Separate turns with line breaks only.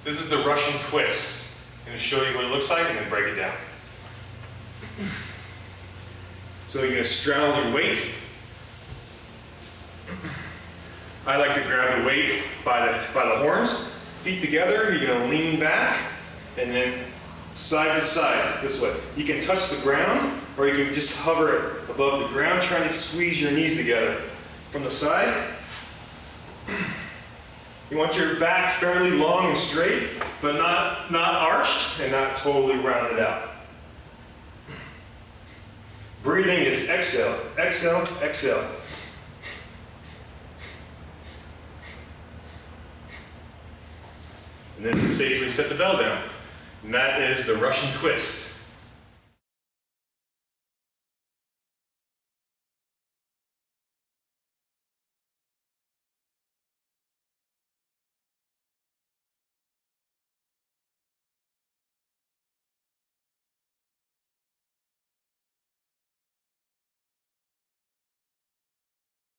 This is the Russian twist. I'm going to show you what it looks like and then break it down. So you're going to straddle your weight. I like to grab the weight by the horns, feet together. You're going to lean back and then side to side this way. You can touch the ground or you can just hover above the ground trying to squeeze your knees together. From the side, you want your back fairly long and straight, but not arched and not totally rounded out. Breathing is exhale, exhale, exhale. And then safely set the bell down. And that is the Russian twist.